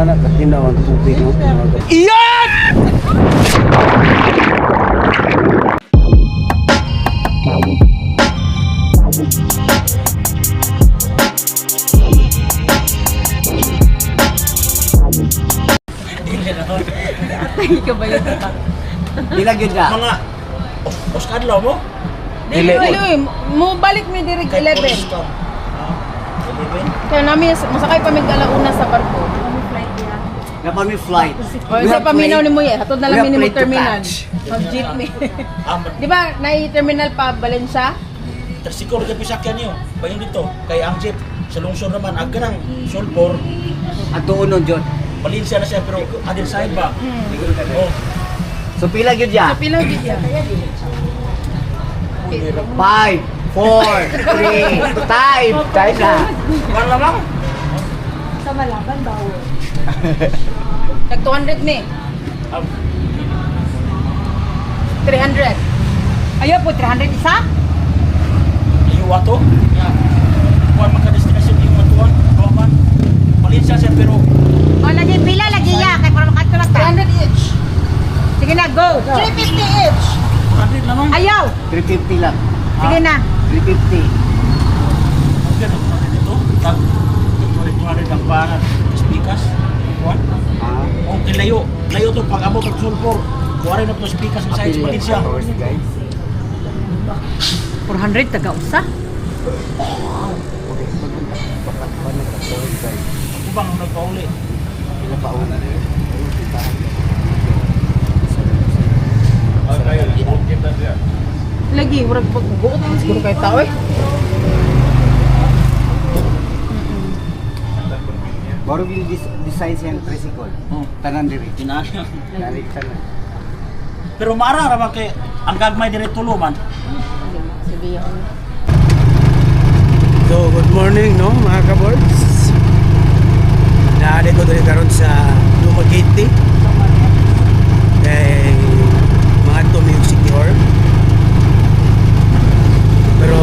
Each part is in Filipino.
na katinaw ang tubig no. Iyan! Ay, ka ba yun? Ilag yun na. Mga Oscar Law mo? Dili, mo balik mi diri 11. Kaya namin masakay pa mig alauna sa barko. Dapat may flight. O sa paminaw ni mo yan, hatod na lang minimum terminal. Mag Mag-jeep mi. Di ba, nai-terminal pa Valencia? Tersikor ka pisakyan niyo. Bayan dito. Kay ang jeep. Sa lungsod naman, aga ng Solpor. At doon nun, John. Valencia na siya, pero other side ba? Oh. So pila yun ya? Sa pilaw gid yan. 5, 4, 3, time na. Wala lang. Sa Malaban daw. Tag 200 mi. 300. Ayaw po 300 isa? Iwa to. Kuhan magka-destination yung matuan. Kawaman. Valencia siya, pero O, lagi pila, lagi ya. Kaya para makatulak ka. 300 each. Sige na, go. 350 each. 100 naman. Ayaw. 350 lang. Sige na. 350. Okay, natin dito. Tag 200 ang panat. Spikas. Kuhan. Okay, layo. Layo to pag abot ng Solpor. Kuha na to spikas sa side Valencia. 400, taga-usa. Ako bang nagpauli? Lagi, murag pagbuot naman siguro kay tao eh. Baru yung design siya ng tricycle. Tanan diri. Tinanya. Nalik tanan. Pero maara naman kay ang gagmay dire tuluman. Sige yan. So, good morning no mga kaboys. Naade ko dali karon sa Dumaguete. Kay mga tumiyog secure. Pero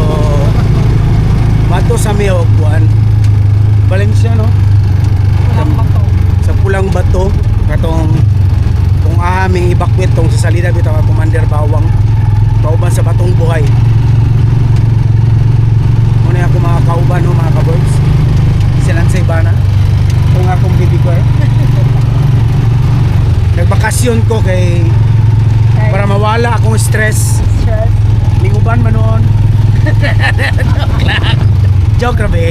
mato sa Miyokuan Valencia no. Sa Pulang Bato katong kung aming evacuate tong sa salida bitaw ang Commander Bawang kauban sa Batong Buhay. Muna ako mga kauban no mga kaboys. Silang sa Ibana kung akong bibi ko eh. Nagbakasyon ko kay para mawala akong stress. Linguban man noon. Joke lang. Joke rabe.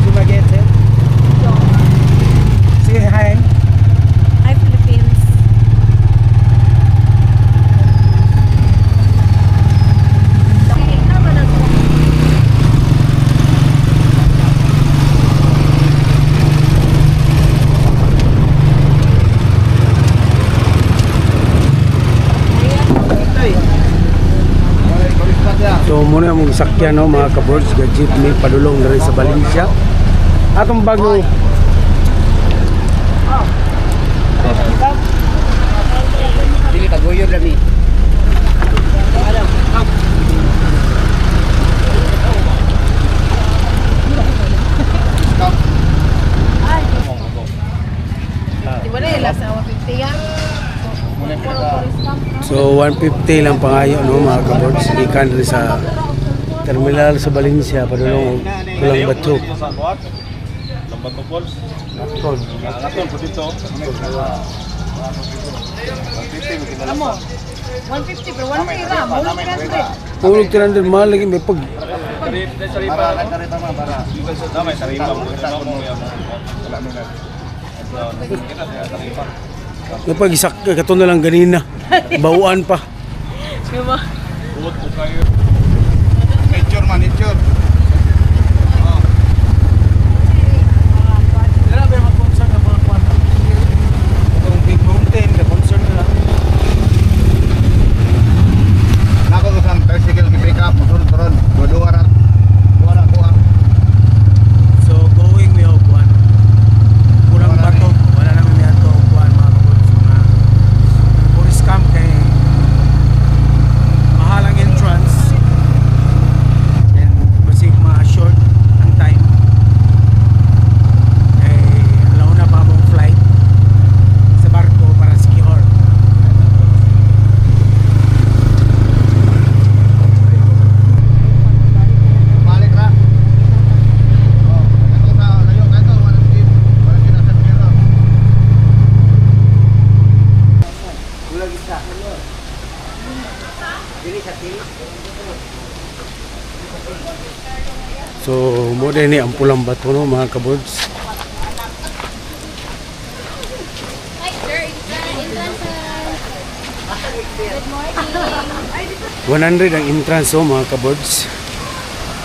Dumaguete. Say hi. Hi, Philippines. So muna mong sakyan no mga kaboards ga jeepney padulong na rin sa Valencia. Atong bago dili taguyod rami. Di ba na yung last hour 50 yan? So 150 lang pangayo no mga kaboards ikan rin sa terminal sa Valencia padulong Pulang Bato. Alam mo, 150 pero 1 pira, mula 300. Pulog 300 mahal lagi may pag napag isak kato na lang ganina. Bawaan pa. Diba? Nature man, nature. Itong big mountain, concern na lang. Nako to sang tricycle gi pick up turun-turun. Dua-dua ra. Dua. So going we have one. Pulang Bato. Wala naman may ato kuan mga kaboys. Mga tourist camp kay mahal ang entrance. And So, mo din ni ang pulang bato no mga kabuds. Hi, sir. Good morning. 100 ang entrance oh mga kabuds.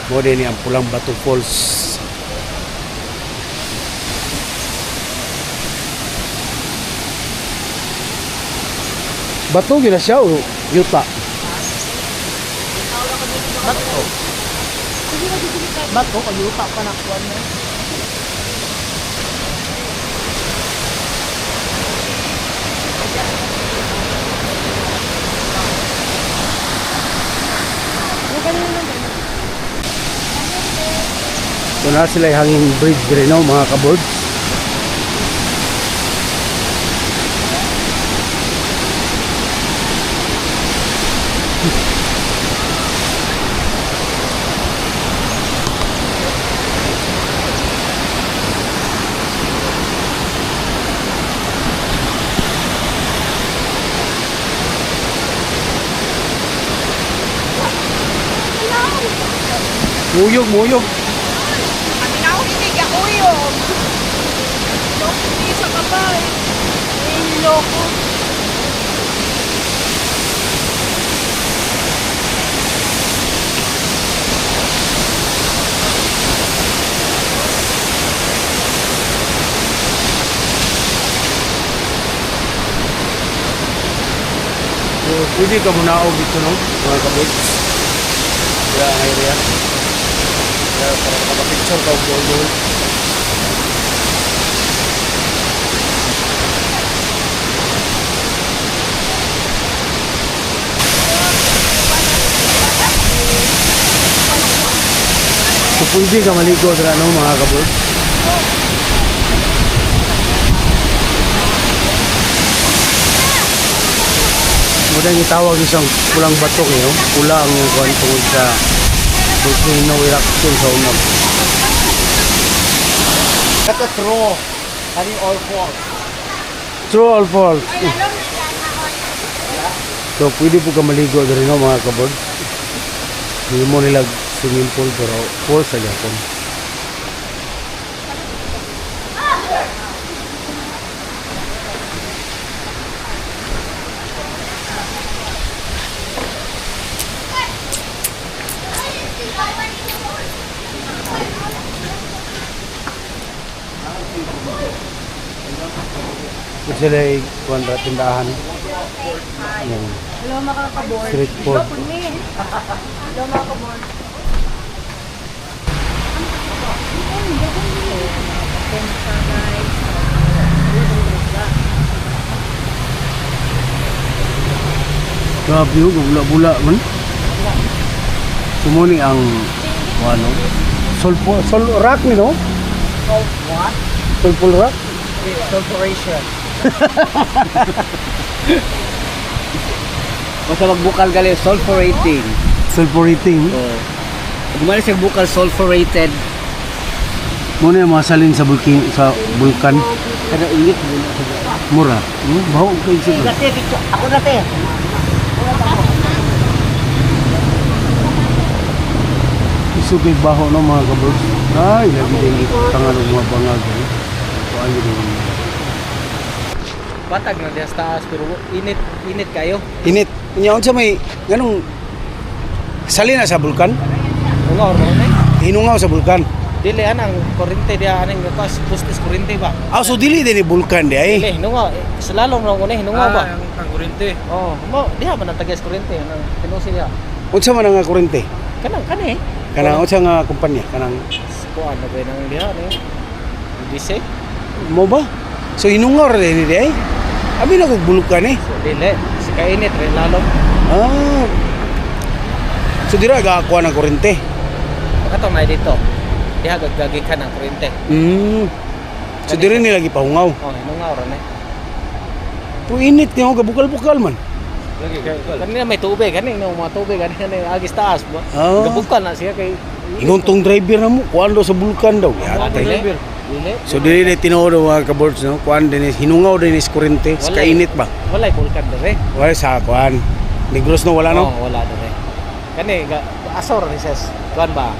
Mo din ni ang pulang bato falls. Bato gina siya o yuta? Ba't ko, kayuta pa na kuwan mo. So na sila hanging bridge dire no mga kabuds. Muyog, muyog. Kami na ako hindi ka uyog. Loko hindi sa kabay. Loko. So, pwede ka muna ako dito no mga kabuds. Kaya ang area. Kaya para makapicture ka o So pwede ka maligo dito no mga kabuds. Mudang itawag isang pulang batok no? Pula ang kuwan tungod sa volcano eruption sa unang. Ito true. Kani all falls. True or false? So pwede po ka maligo dito no mga kabod. Hindi mo nila swimming pool pero falls sa Japan. Ito sila ay kuwanda tindahan. Yan. Hello mga kabor. Street food. Hello mga kabor. Grabe yun, bula-bula man. Sumuni ang ano? Sol rock ni no? What? Sulfur rock? Corporation. Basta magbukal gali sulfurating. Sulfurating. Gumali siya bukal sulfurated. Muna yung mga salin sa bulkan. Kada init mo. Mura. Baho kayo siguro. Ako na te. Isugay baho no mga kabros. Ay, lagi din tangan ng mga bangag. Kuan din. Patag na diya sa taas pero init kayo. Init. Nya unsa may ganong salina sa bulkan? Ungaw mo na. Hinungaw sa bulkan. Dili anang kurente dia anang gatas pustis kurente ba? Ah, so dili din ni bulkan di ay. Dili hinungaw. Slalom na una hinungaw ba? Ang kurente. Oh, mo diha man ang tagas kurente nang tinusi diha. Unsa man nga kurente? Kanang kani. Kanang unsa nga kumpanya? Kanang Kuan na ba nang diha ni? Bise. mo ba? So hinungaw ra din di ay. Abi na kog bulkan eh. So dili si kainit rin lalom. Ah. So dira gakakuha ng kurente. Katong na dito. Diha gagagi ka ng kurente. So diri ni lagi pahungaw. Oh, hinungaw ra ni. Pero init niyo gabukal-bukal man. Kanina may tubig, kanina mga tubig, kanina agis taas ba? Ah. Gabukal na siya kay Ingon tong driver na mo, kuan daw sa bulkan daw. Yate. Dili. Dili. So dili na tinuod mga kabords no, kuan din is hinungaw din is kurente, sa Walay. kainit ba? Walay bulkan dire. Wala sa kuan. Negros no wala no? Oo, wala na eh. Kani, asor ni ses. Kuan ba?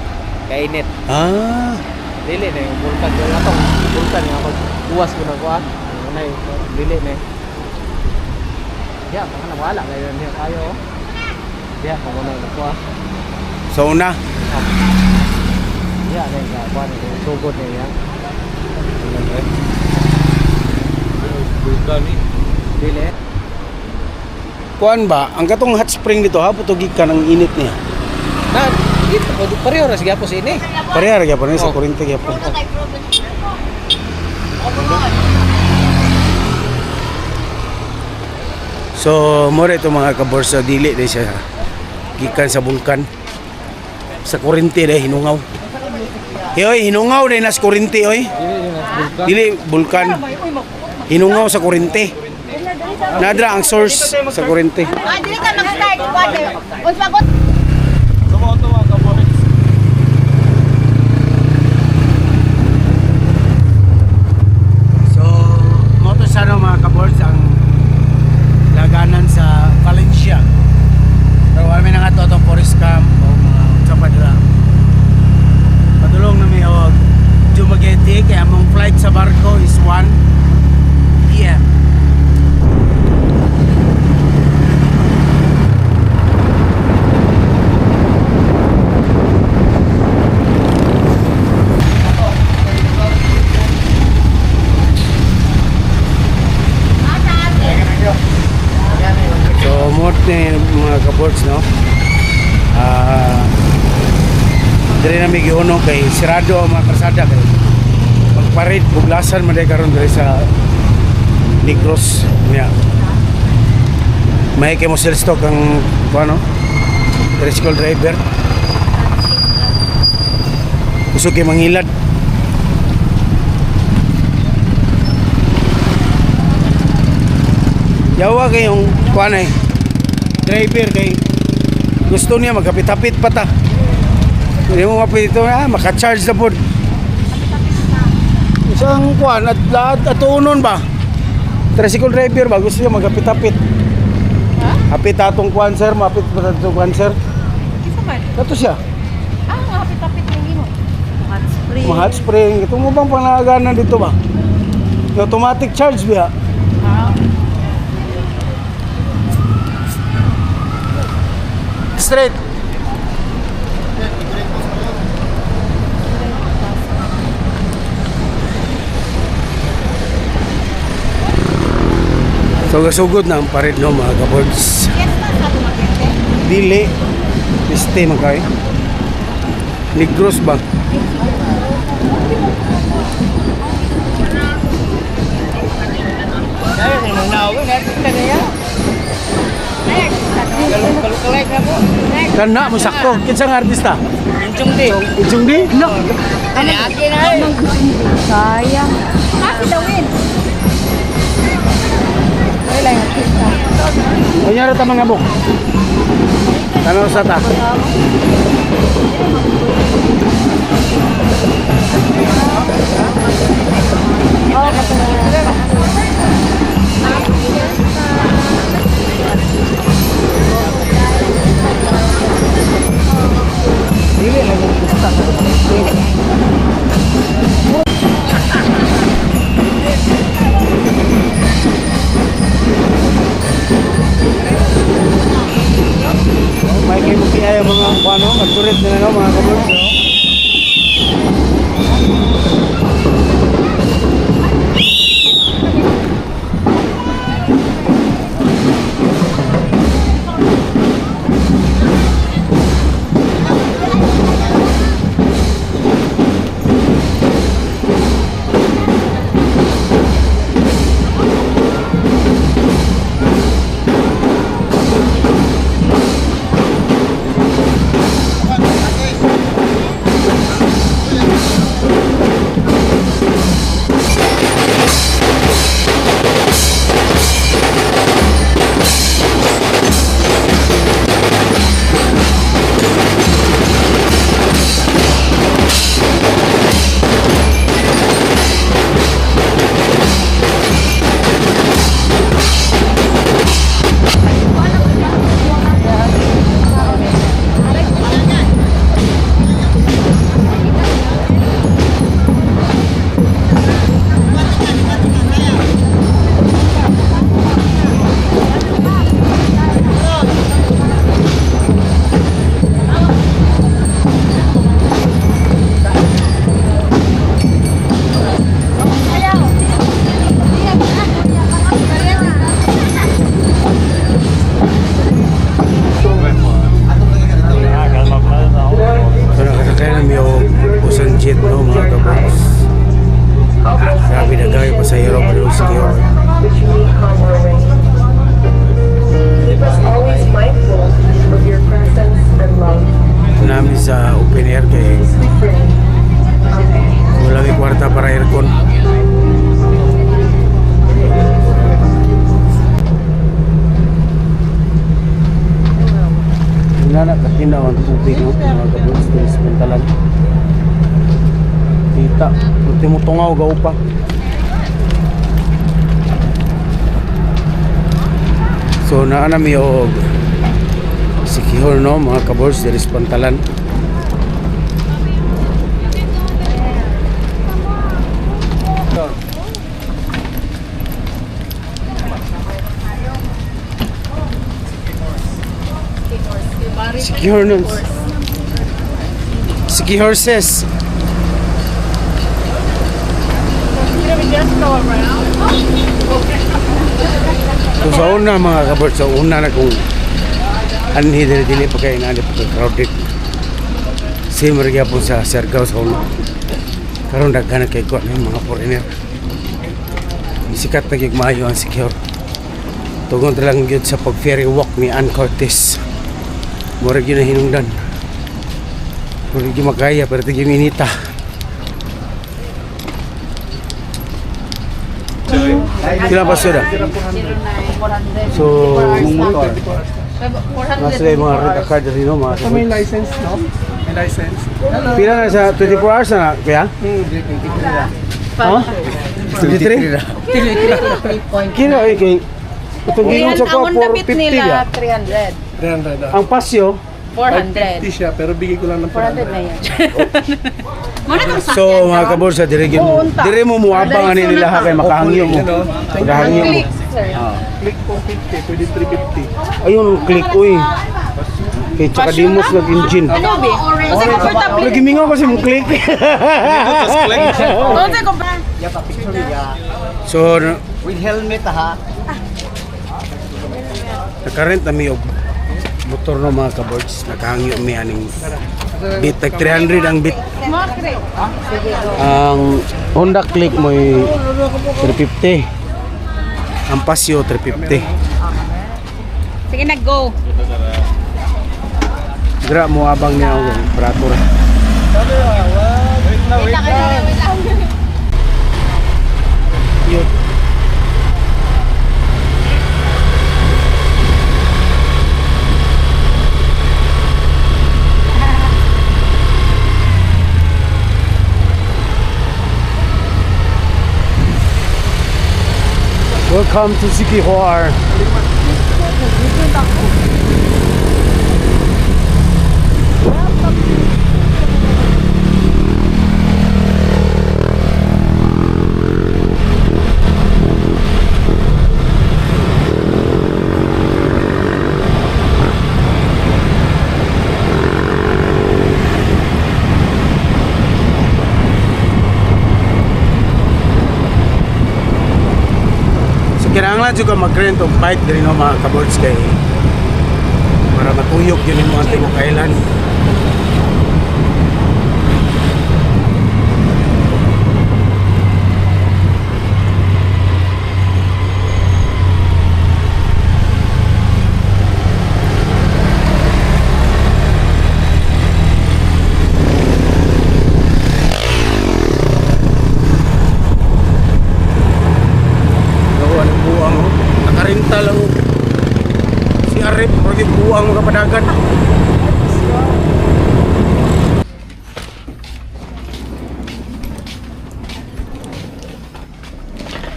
Kainit. Ah, Dili na yung bulkan. Yung atong bulkan nga magbuwas ko na kuan. Ano na yung dili na. Ya, baka nawala kayo niya kayo. Ya, kung ano na kuan. sa una. Ya, na yung kuan yung sugod na yan. Bulkan ni. Dili. Kuan ba, ang katong hot spring dito ha, putugig ka ng init niya. Na, dito pareho ra sige po sa ini. Pareha gyapon sa Oh. kurente gyapon. So, mo ito mga kaborsa dili dai siya gikan sa bulkan. Sa kurente dai hinungaw. Hoy, hinungaw dai nas kurente oy. Dili bulkan. Hinungaw sa kurente. Nadra ang source sa kurente. Ah, dili ka mag-start. Water. Uns pagod. So, mo to sa mga kabords ang laganan sa Valencia. So, kami na nga to itong forest camp o mga sapadra. Padulong na may og Dumaguete kaya among flight sa barko is 1 p.m. So, mo mga kabords, no? Diri na may giuno kay sirado ang mga karsada kay magparid buglasan man day karon diri sa Negros niya. May kay mo sell stock ang ano? Tricycle driver. Kusog kay mangilad. Yawa kayong kuan ay driver kay gusto niya magkapit-hapit pa ta. Hindi mo mapit ito maka-charge na po. Isang kuan at lahat at unon ba? Tricycle driver ba gusto niya magkapit-hapit. Hapit atong kuan sir, mapit pa atong kuan sir. Kisa man. Kato siya. Ah, hapit-hapit yung imo. Hot spring. Hot spring. Ito mo bang pangaganan dito ba? Yung automatic charge biya. Straight. So gasugod na ang pared no mga kabords. Yes, man, sa Dumaguete. Dili. Piste man kay. Negros ba? Kaya ni mo nawin na kaniya. Kaluk-kaluk na po. Kana mo sakto. Kinsa nga artista? Inchong di. Ichung di? No. Ani ate na eh. Sayang. Kasi dawin. Wala yung artista. Kunyara ta mga bok. Tanaw sa ta. Dili na yung pista sa may kayo kaya mga ano, magturit nila no, mga kabords no? na katinaw ang tubig no mga kaboys sa Pantalan. Kita, ultimo tungaw gaw pa. So naa na mi og sikihor no mga kaboys sa Pantalan. Secure nun. Siki horses. So sa una mga kabot, sa una na kung anhi dili pa kayo nga pa crowded. Same rin po sa Siargao sa una. Karon daghan kay ko ng mga foreigner. Sikat na gyud maayo ang secure. Tugon lang gyud sa pag-ferry walk ni Ann Cortez. Murag yun na hinungdan. Murag yun makaya, pero ito yung minita. Kailan pa siya? So, nasa yung mga rent a car dyan no? Mga May license, no? May license. pila na sa 24 hours na, kuya? Ha? 23? Kino eh, kay itong gingon sa ko, Ang undapit 450 nila, ya. 300. 300 Ang pasyo, 400. 50 siya, pero bigay ko lang ng 400 na 400. yan. Muna kang so mga kaborsa, dire mo muabang ani nila ha, kay makahangyo mo. Makahangyo mo. Click, sir. Click po 50, pwede 350. Ayun, click uy. Kay tsaka dimos nag-engine. Ano, be? Kasi comfortable. Nagimingaw kasi mong click. Kasi comfortable. So, With helmet ha. nakarent na mi og motor no mga kabords. Nakahangyo mi aning bit, tag 300 ang bit. Ang Honda Click mo 350. Ang Paseo 350. Sige na, go. Gra mo abang niya og operator. Wait lang, wait lang. Yun. Welcome to Siquijor. Kinahanglan juga mag-rent og bike diri no mga kabords kay para matuyok yun mo ang tibok island. Nakarinta lang si Arif, pergi buang mga padagan.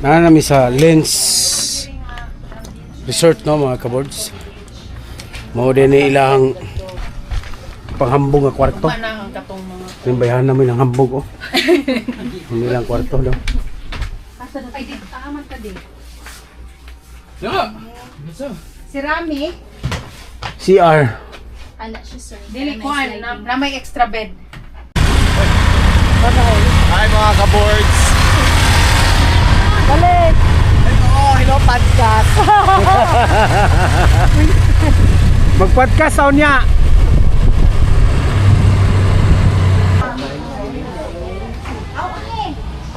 Nami sa Lens Resort no mga kabords. Mao din ni ilang panghambog nga kwarto. Timbayan namin ang hambog oh. Ang ilang kwarto daw. Ay, dito taaman ka din. Si Rami, CR. Anak siya, sir. dili ko na may extra bed. Hi mga kaboards. Balik! Hello podcast. Mag-podcast daw niya.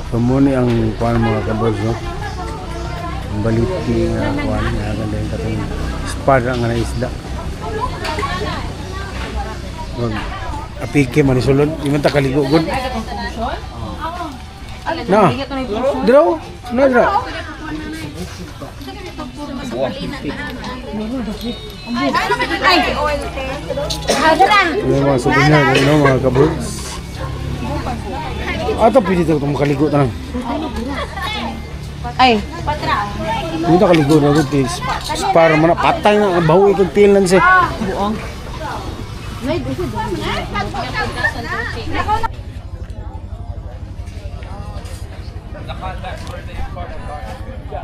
Sumuni ang kuan mga kabods no. Ang baliti nga kuan nga ganda yung katong espada nga na isda. Mag apike man isulod, di man ta kaligo gud. Na. Draw, na draw. Ay, oil te. Hada na. Ano yung mga souvenir, ano mga kaburgs. Ato pwede ito makaligo na. Ay, Hindi na kaligo na ito, please. Para man patay na, baho ikong tilan siya. buong.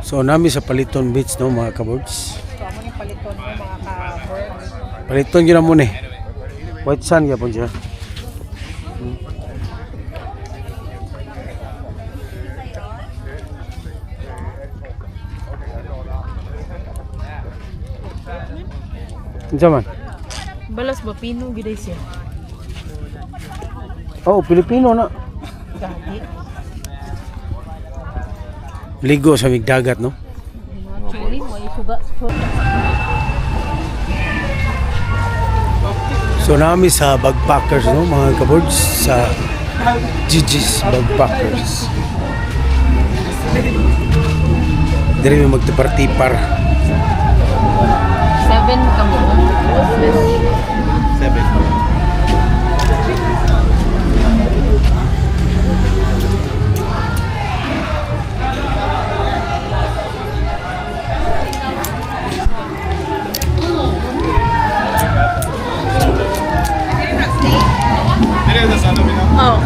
So nami sa Paliton Beach no mga kaburgs. Paliton yun na muna eh. White sand yapon siya. Unsa man? Balas ba pino giday siya? Oh, Pilipino na. Ligo sa migdagat no. Actually, mo isuga. So nami sa Bagpackers no mga kaburgs sa Gigi's Bagpackers. Diri mi magtipar-tipar. 7 ka mo. 7. Oh,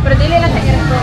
pero dili lang kanya ko.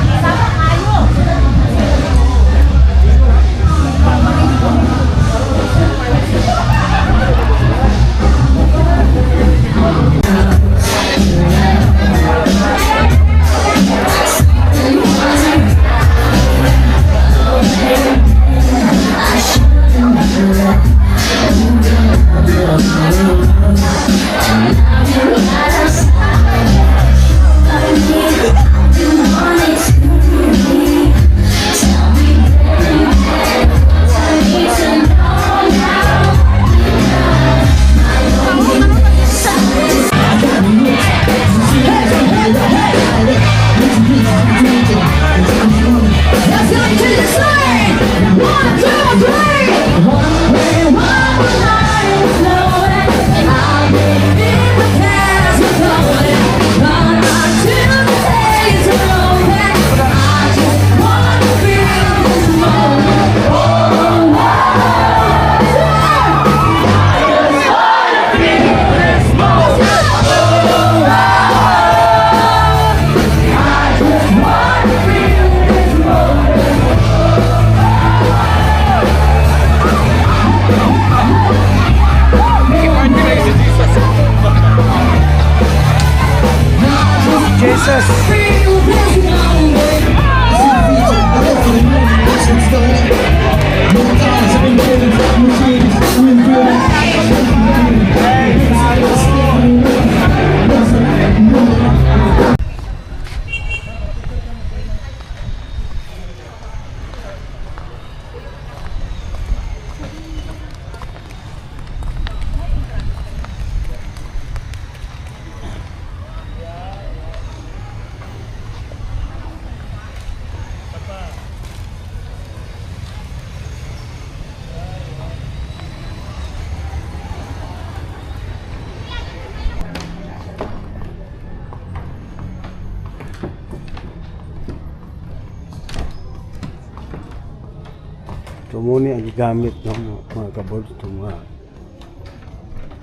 Ito muna ang gigamit ng mga kaburgs, itong mga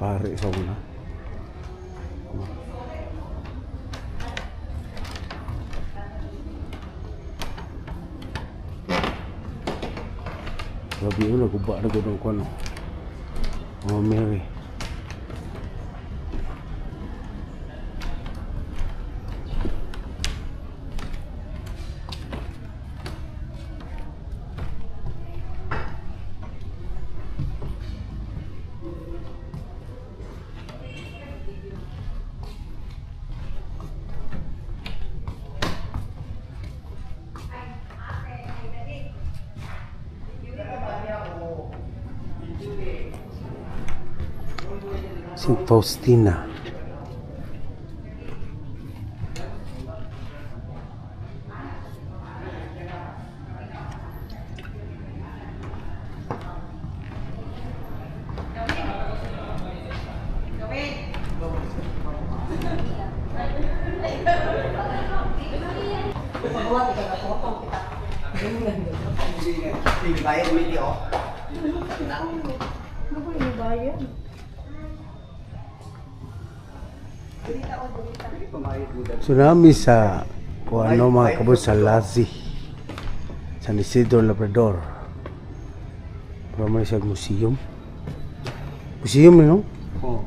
pare sa una. Grabe yun, naguba na ko ng kwan. Oh, Mary. St. Faustina. Tsunami sa kung ano mga kabot sa Lazi, San Isidro Labrador. Pero may siya museum. Museum no? Oo.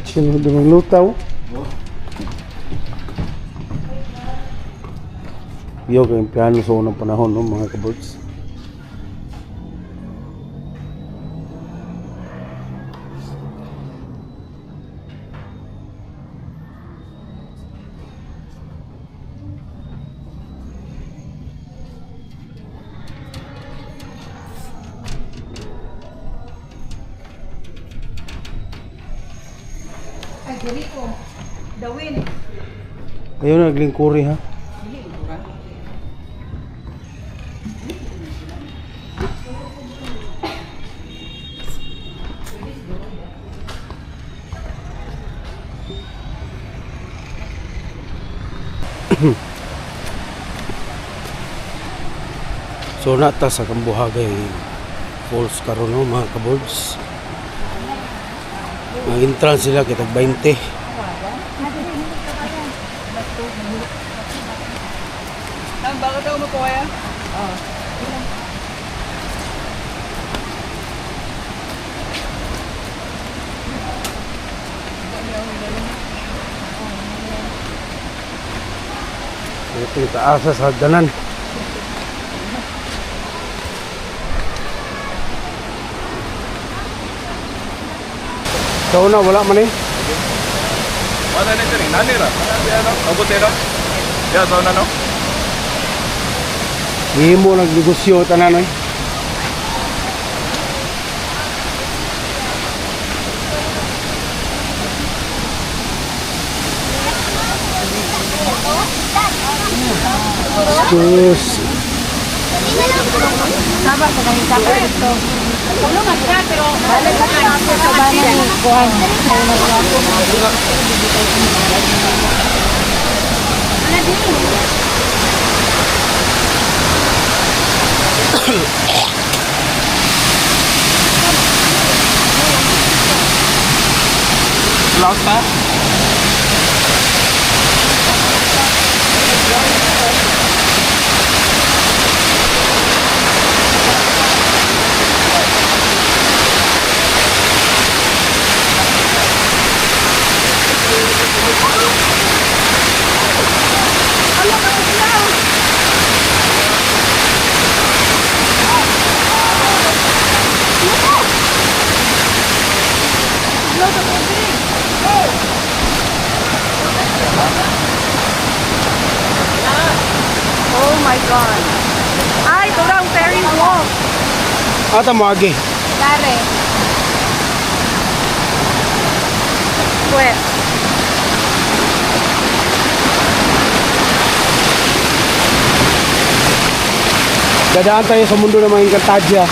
Sino dumang lutaw? Yo kay piano sa unang panahon no mga kabots. Ay, diri ko. Dawin. Ayaw naglingkuri ha. So nata sa Kambuhagay Falls karon no mga kabods. Ang entrance sila kitag 20. Ang bago daw mo po kaya? Ito yung taasa sa hagdanan. So na wala man eh. Wala na ito rin. Nani ra? Mabuti ra? Yeah, so na no? Hindi mo nagnegosyo tanan eh. Excuse. Saba sa kanyang saba ito. Ulo nga sila, pero balik ka na sa bana ni Juan. Lost ha? Oh my God. Ay, ito lang, ferry walk. Ata mo agi. Lare. Wet. Dadaan tayo sa mundo ng mga Encantadia.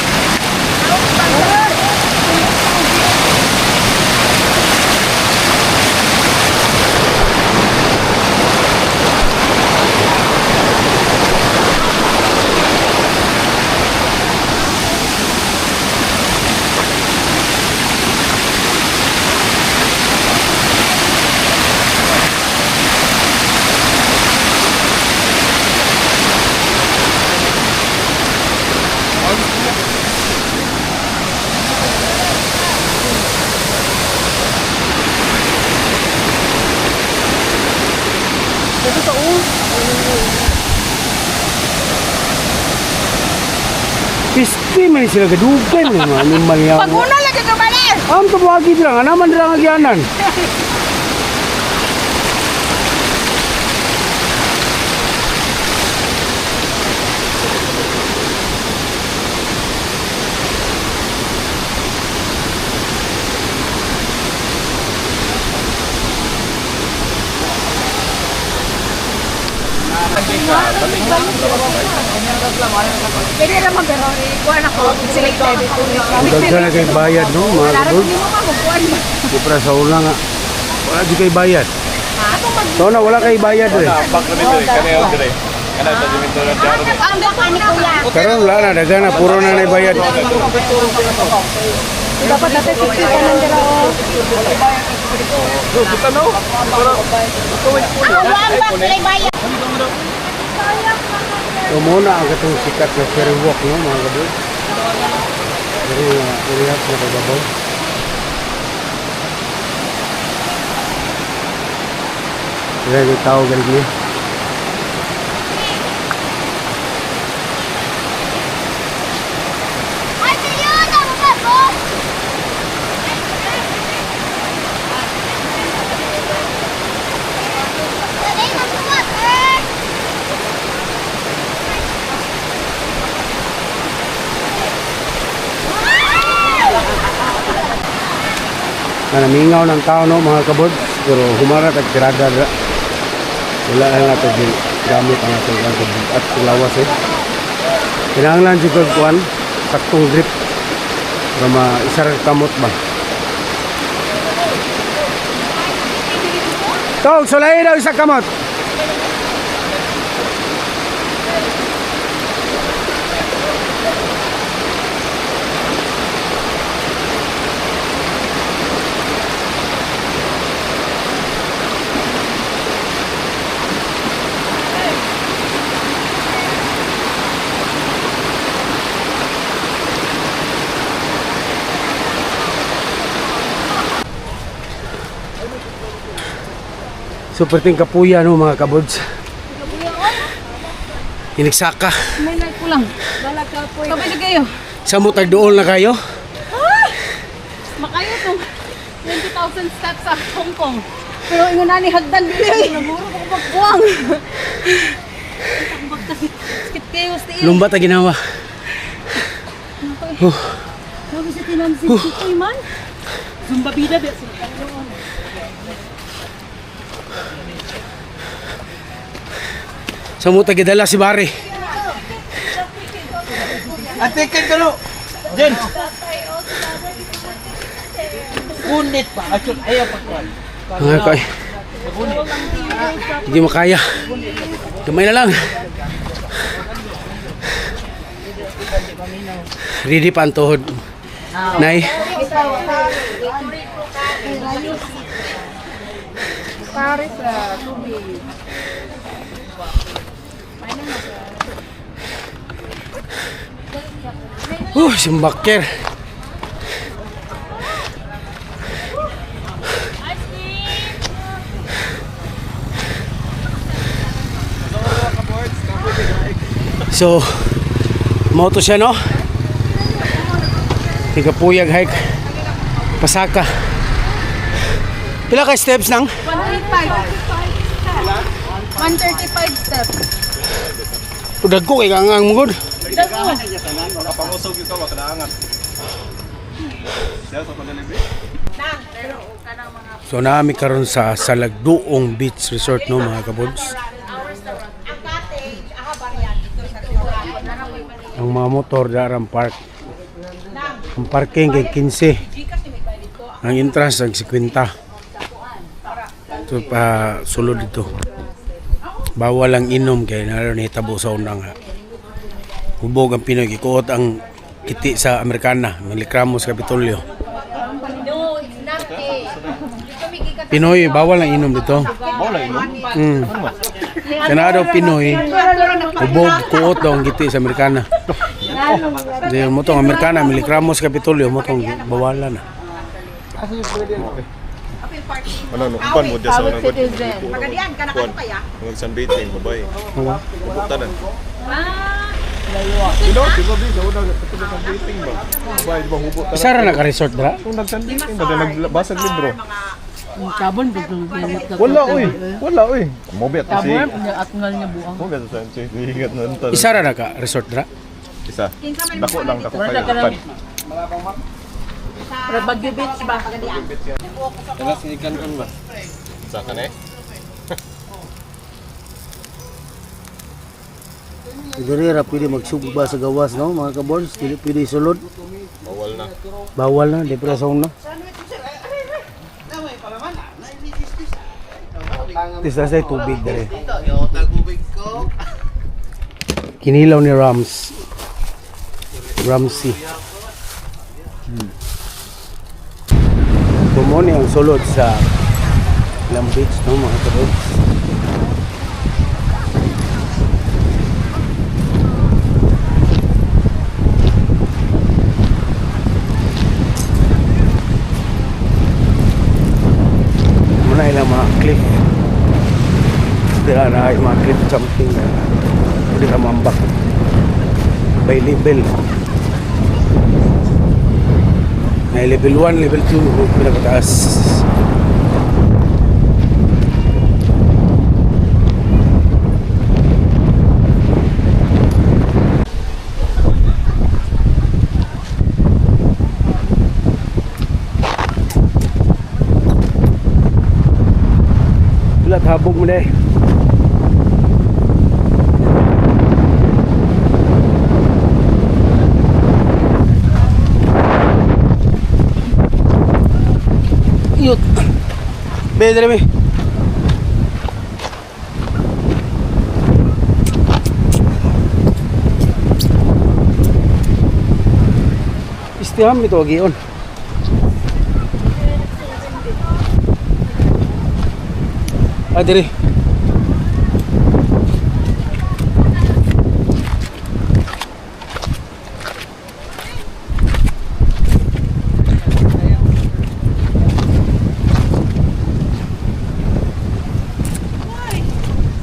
Pisti man sila gadugan ng mga animal yan. Paguna lagi ka bali. Am tabagi lang, naman lang agyanan. Pwede naman pero kuhan ako. Selected. Ang gagana kay bayad no, mga Laro kabul. hindi mo makukuhan. Di para sa una nga. Wala di kay bayad. So na wala kay bayad eh. Back na dito, kanayo dire. Kana sa diminto na diaro. Ang baka ni kuya. Karon wala na dagan na puro na bayad. Dapat natin 60 ka nang dira o. So, kita no. Ang wala sila bayad. So muna ang katong sikat na ferry walk no mga kabod. Pero relax na kababaw. Kaya yung tao galing niya. Ay, sa'yo! Tama ba, boss? Dali, masuwat, eh! Namingaw ng tao no mga kabod. Pero humarat at tirada na. Wala lang natin din gamit ang ating kabod at lawas eh. Kinahanglan si kuan saktong grip para maisar kamot ba. Tol, sulay daw isa kamot. Super ting kapuya no mga kabods. Inigsaka. May nagkulang. Wala ka po. Kapag kayo. Sa mutag doon na kayo. Makayo tong 20,000 steps sa Hong Kong. Pero ingon na ni hagdan dili. Naguro ko pagbuang. Skit kayo still. Lumba ta ginawa. Ano si tinan si Chikoy man? Zumba bida ba? Sa mutag gidala si Bari. Atikin ka no! Jen! Punit pa. Achot, ayaw pagkuhan. Mga kay. Hindi makaya. Kamay na lang. Ready pa ang tuhod. Nay. Paris tubig. Simbaker. So, moto siya no? Tigapuyag hike. Pasaka. Pila ka steps nang? 135 steps. Udag ko kay kangang mugod. Kapangusog ito, wag na angat. Siya sa pagdelivery. So naami karon sa Salagduong Beach Resort no mga kabods. Ang mga motor darang park. Ang parking kay 15. Ang entrance ang 50. So pa sulod dito. Bawal ang inom kay naroon hitabo sa unang hubog ang Pinoy ikuot ang kiti sa Amerikana, Milikramos Kapitolyo. Pinoy bawal ang inom dito. Bawal ino. Kana daw Pinoy hubog kuot daw ang kiti sa Amerikana. Di mo tong Amerikana, Milikramos Kapitolyo mo tong bawalan na. Ano no, kuan mo dia sa unang god. Magadian ka na Kuan. kaya. Ang sunbathing, babay. Ano? Butanan. Dino, dito di sa unang sunbathing ba. Babay di ba hubot ta. Isa ra na ka resort dra? Kung nag-sunbathing ba nagbasag libro. Sabon biglang Wala oy. Wala oy. Mo bet si. at ngal niya buang. Mo bet sa si. Higat na ntal. Isa ra na ka resort dra? Isa. Dako lang dako kayo. Para Baguio Beach ba? Taga sinikan kon ba? Sa kanay. Diri ra pwede magsugba sa gawas no mga kabods, dili pwede sulod. Bawal na. Bawal na, depresyon na. Tisa sa tubig dali. Kinilaw ni Ramsey. Tumoni ang sulod sa Lam Beach, no, mga kabards. Muna ilang mga cliff. Dila na yung mga cliff jumping. Pwede ka mambak by level. May level 1, level 2, pinakataas. Lahat habog mo na eh. Yut. Bedre me. Istiham ito agion. Adire.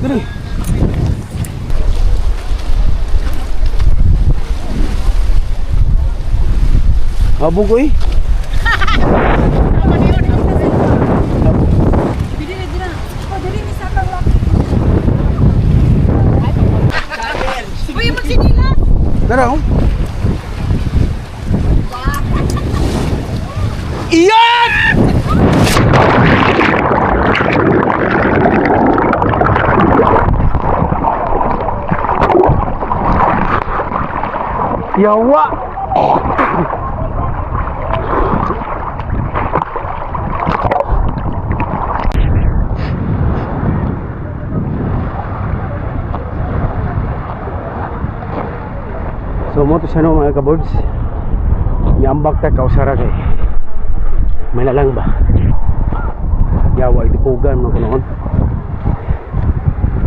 Dire. Habog ko eh. Uy, magsinilas! Tara oh. Iyan! Yawa! So mo to siya no mga kaboards. Nyambak ta kausara kay. May na lang ba? Yawa itipugan mo kunoon.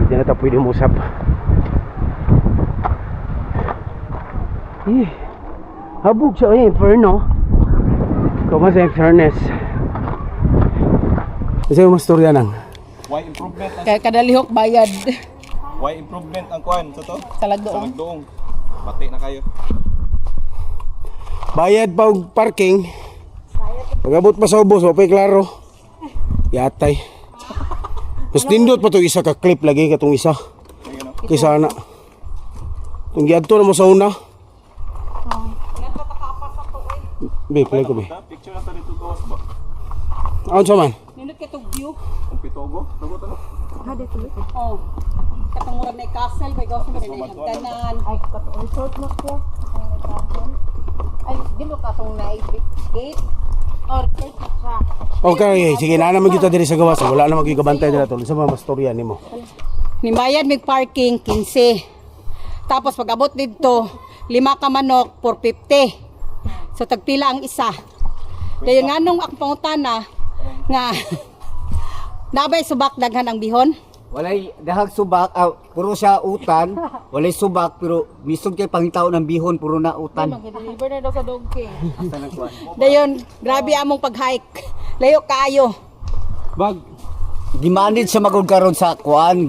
Hindi na ta pwede mo usap. Habog siya eh, inferno. Kuma sa fairness. Kasi yung mastorya nang. Why improvement ang Kaya kadalihok bayad why improvement ang kuan sa to? sa lagdoong. Sa Lagdoong. Pati na kayo. Bayad pa og parking. Pag-abot pa sa ubos, wapay klaro. Yatay. Mas nindot pa to isa ka clip lagi katong isa. Kaysa na. Kung giadto na mo sa una. Be, play ko be. Picture na ta dito gawas ba? Aon sa man? Nindot katong view. Ang pitogo, dago ta. Oh. Katong murag na castle, may gawin ba na hagdanan. Ay, katong resort na siya. Ay, di mo katong na gate. Or resort na siya. Okay, sige na naman kita diri sa gawas. Wala naman gigabantay dira tol. Sa mga mastorya nimo. Nimbayad mig parking 15. Tapos pag abot dito, 5 ka manok 450. So tagpila ang isa. Dayon nganong akong pangutana nga nabay subak daghan ang bihon. Walay dahag subak, puro siya utan. Walay subak pero misog kay pangitaw ng bihon puro na utan. Mag-deliver na daw sa Dog King. Dayon, grabe among pag-hike. Layo kaayo. Bag gimanid siya magud karon sa kuan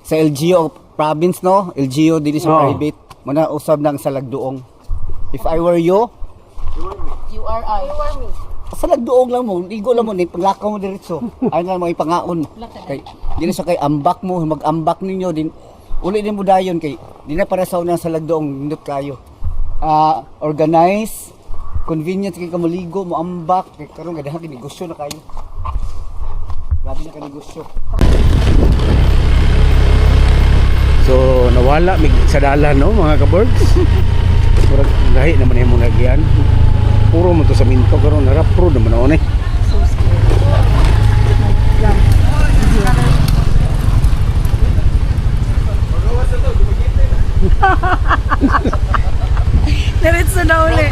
sa LGU province no, LGU dili sa private. Muna usab nang sa Lagdoong. If I were you, You are me. sa Lagdoong lang mo, ligo lang mo ni paglakaw mo diretso. Ay nga mo ipangaon. Kay dili sa kay ambak mo, mag-ambak ninyo din. Uli din mo dayon kay di na para sa una sa Lagdoong nindot kayo. Organize, convenient kay kamaligo mo ambak kay karon gadahan kay negosyo na kayo. Grabe na ka negosyo. So nawala mig sa dalan no mga kaboards. Purag gahi naman yung mga lagyan. Puro mo to sa minto karon harap pro naman on eh. Diretso na uli.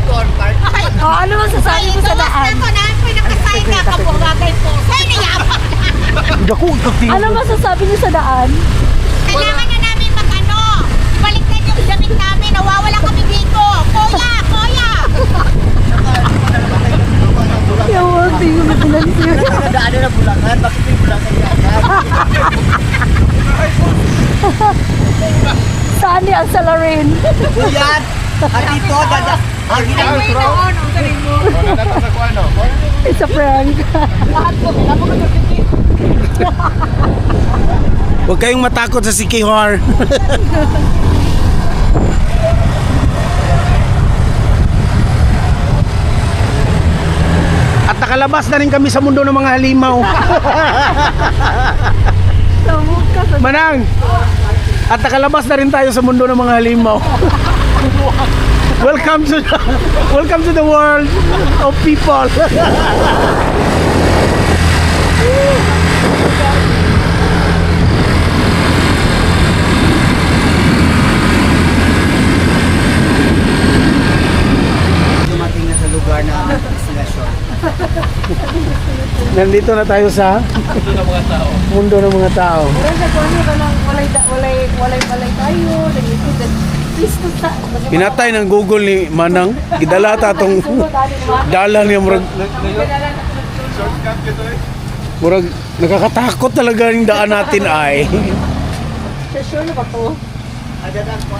Oh, ano masasabi mo sa daan? Ako na, pinakasay ka ka po bagay po. Sa'yo na yaman. Ano masasabi niyo sa daan? Kailangan na namin mag-ano. Baliktad yung damit namin. Nawawala kami dito. Kuya, kuya. Yawa, tingin mo bilang siya. Nadaan na Bulacan, bakit may Bulacan yan? Saan ni ang salarin? Yan! At dito, dada. Ang ginagawa. Nadata sa kuano. It's a prank. Huwag kayong matakot sa Sikihor. At nakalabas na rin kami sa mundo ng mga halimaw. Manang! At nakalabas na rin tayo sa mundo ng mga halimaw. Welcome to the world of people. Dumating na sa lugar na destinasyon. Nandito na tayo sa mundo ng mga tao. Pinatay ng Google ni Manang. Gidala ta tong dalan niya murag murag nakakatakot talaga yung daan natin ay. Sure na ba to?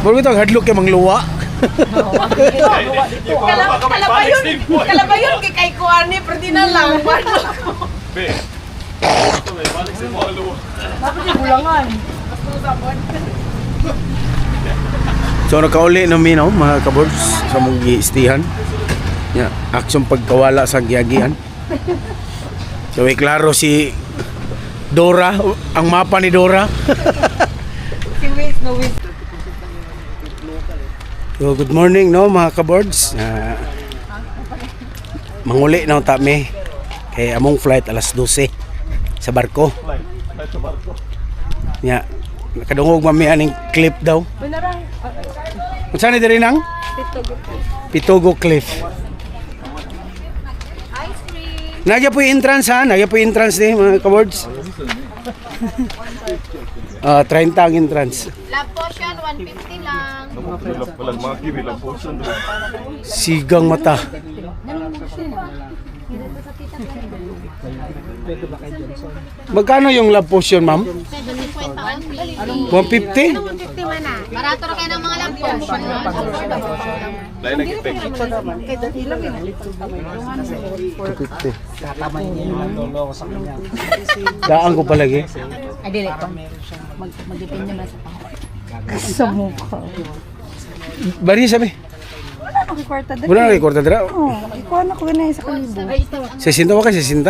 Murag ito hadlok kay mangluwa. Kalabayon kay kay Kuani, pero di na lang. Be. Ito may balik sa mga luwa. Bulangan. So nakauli namin no, mga kabords sa mong giistihan. Ya, aksyon pagkawala sa giagian. So klaro si Dora, ang mapa ni Dora. Si Wiz, no Wiz. So good morning no mga kabords. Manguli na ta mi kay among flight alas 12 sa barko. Ya, nakadungog mami aning clip daw. Unsa ni diri nang? Pitogo Cliff. Nagya po yung entrance ha, nagya po yung entrance ni mga kabords. 30 ang entrance. Love potion, 150 lang. Walang mga kibilang potion. Sigang mata. Magkano yung love potion, ma'am? 150? 150 man na. Barato na kayo ng mga love potion. Lain na gipeng. 250. Daan ko palagi. Ay, dili ko. Magdepende na sa pang. Sa mukha. Bari sabi. Wala na kay kwarta dali. Wala na kay kwarta dira. Oo, ikuha na ko ganun sa kalibo. 60 wa kay 60?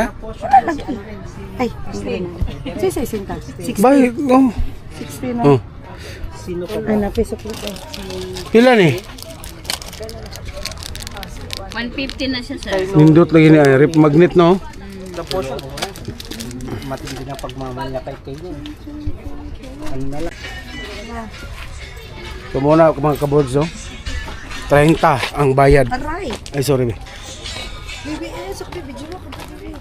Ay, 60. Bakit? Oh. 60 na. Oh. Ay, napisok ito. Pila ni? 150 na siya, sir. Nindot lagi ni ay rip magnet no. Matindi na pagmamanya kay kayo. Ano na lang. So muna mga kabords no. 30 ang bayad. Aray. Ay sorry. Be. Bibi, sok bibi, juro ka ba bibi?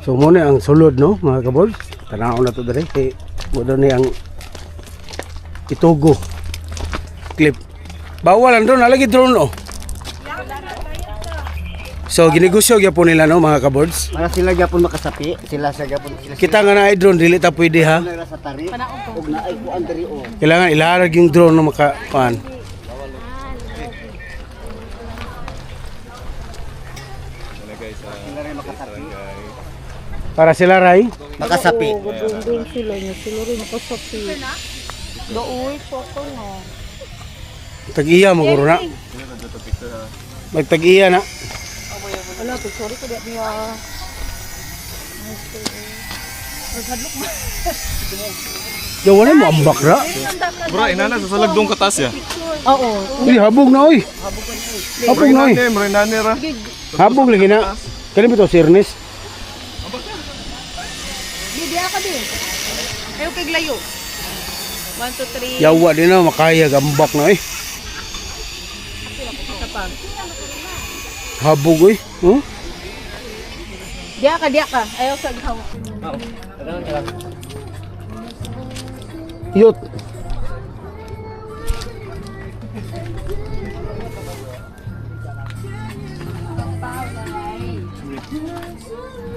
So muna ang sulod no mga kabords. Tanaw na to dere kay mo ni ang Pitogo Cliff. Bawal ang drone, alagi drone oh. So ginegosyo gyapon nila no mga kabords. Para sila gyapon makasapi, sila sa gyapon sila. Kita nga na ay drone dili ta pwede ha. Sila sa tari. Ug naay kuan diri o. Kailangan ilarag yung drone na makapan. Para sila ray. Makasapi. Doon sila niya, sila rin makasapi. Doon, photo no. Tag-iya mo guro na. Magtag-iya na. Wala, sorry ko dati niya. Yo wala mo ambak ra. Bro, inana sa salagdong katas ya. Oo. Uy, habog na oy. Habog na oy. Marinane ra. Habog lagi na. Kani bito sirnis. Ayaw kay layo. 1, 2, 3. Yawa din na, makaya, gambak na eh. Habog eh. Huh? Diya ka. Ayaw sa hawak. Yut.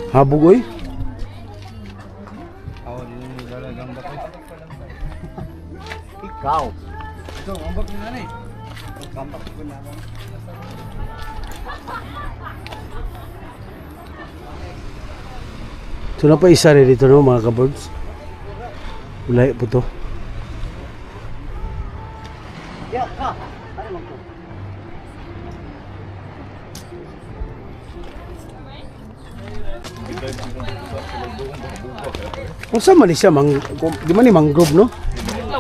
Habog eh. Ikaw. So na pa isa rin dito no mga kabirds. Ulay po to. Kung saan man siya, di man ni mangrove no?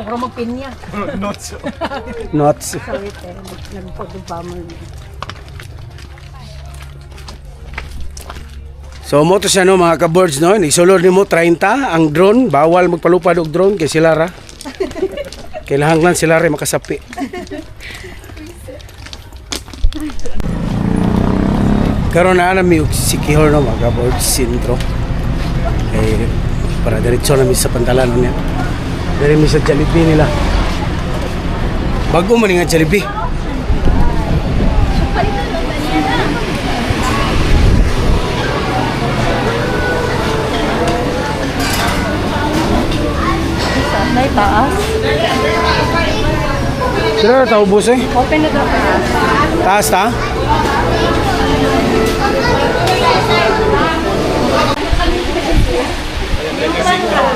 Pero magpinya. Nuts. So mo to siya no mga ka-birds no, isulod nimo 30 ang drone, bawal magpalupad og drone kay sila ra. Kailangan sila ra makasapi. Karon na nami og sikihor no mga ka-birds sintro. Kay para diretso na mi sa pantalan niya. Diri mi sa Jollibee nila. Bago man nga Jollibee. May taas. Sila na tao bus eh. Open na daw. Taas ta?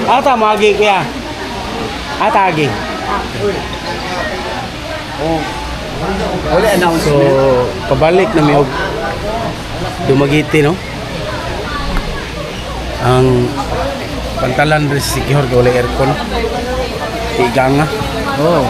Ata magi kaya. Ata agi. Oh. Wala announce. So pabalik na mi og Dumagiti no. Ang pantalan rin si Kihor wala aircon. Iganga. Oh.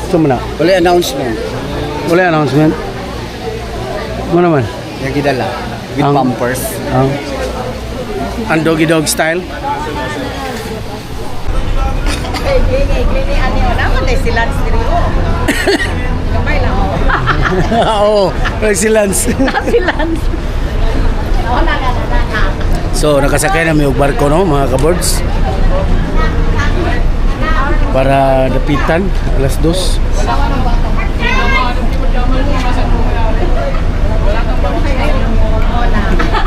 Ito mo na. Wala announcement. Wala announcement. Mo naman. Yung gidala. With Ang- pampers. Ang doggy dog style. Gini, ano naman eh, sila stereo. Kamay lang ako. Oo, excellence. So, nakasakay na may barko no, mga kabords. Para dapitan, alas 2.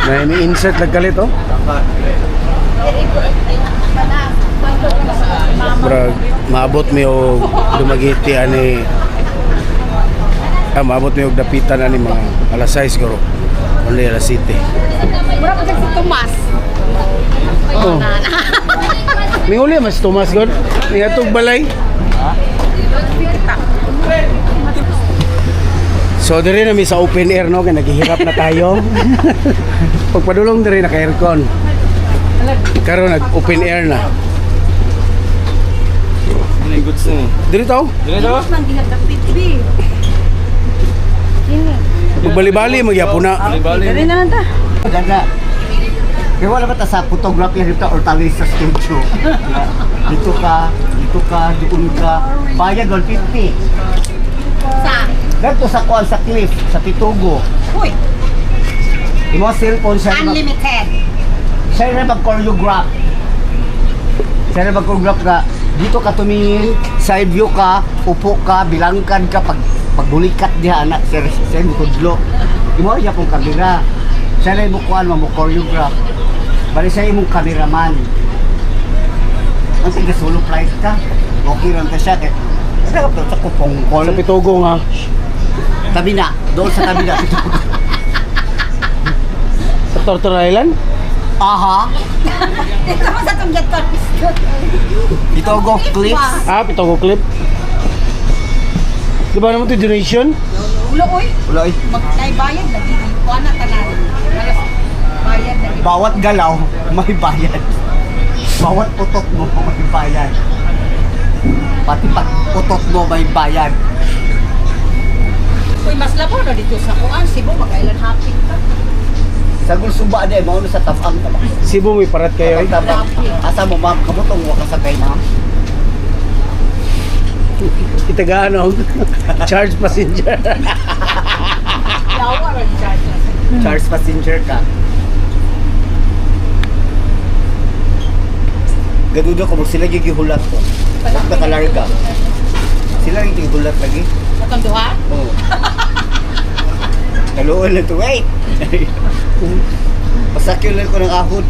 Na ini-insert nagkalit oh. Brag, maabot mi og Dumagiti ani. Maabot mi og dapitan ani mga alas 6 siguro. Only alas 7. Mura pa si Tomas. Oh. May uli mas Tomas god. May atog balay. So diri na mi sa open air no, kay naghihirap na tayo. Pagpadulong diri naka aircon. Karon nag open air na. Ano yung goods na Diri taw? Nang ginagapit bi. Magbali-bali magyapon na. Dali na lang ta. Ganda. Kaya wala ba ta sa photography dito or tali sa studio? Dito ka, doon ka. Bayad 150. Sa. Ganto sa kuan sa cliff, sa Titugo. Uy, Imo cellphone siya unlimited. siya na mag-choreograph. Siya na mag-choreograph ka. Dito ka tumingin, side view ka, upo ka, bilangkan ka, pagbulikat diha anak, siya mo tudlo. Imo siya pong kamera. Siya na ibukuan mo choreograph. Bali siya imong cameraman. Ang sige solo flight ka. Okay lang ka siya. Kaya sa kupong call. Sa Pitugo nga. Tabi na. Doon sa tabi na. Sa Torture Island. Aha. Ito mo sa itong get caught. Dito go cliffs. Pitugo clip. Di ba naman ito donation? Ulo, uy. Wala eh. Magkaibayad lagi. Kuha na tanan. Bayad na. Bawat galaw, may bayad. Bawat utot mo, may bayad. Pati pag utot mo, may bayad. Uy, mas labo na dito sa kuan. Cebu, mag-island hopping ka. Sa Gulsumba de, mauno sa Tabang ka ba? Cebu may parat kayo. Tabang. Asa mo ma'am, kabutong wa ka sakay ma'am. Itagaano. Charge passenger. Lawa rin charge. Charge passenger ka. Gadudo ko mo sila gigihulat ko. Huwag nakalarga. Sila yung gigihulat lagi. Katong duha? Oo. Naluon lang to, wait! Pasakyo lang ko ng ahod.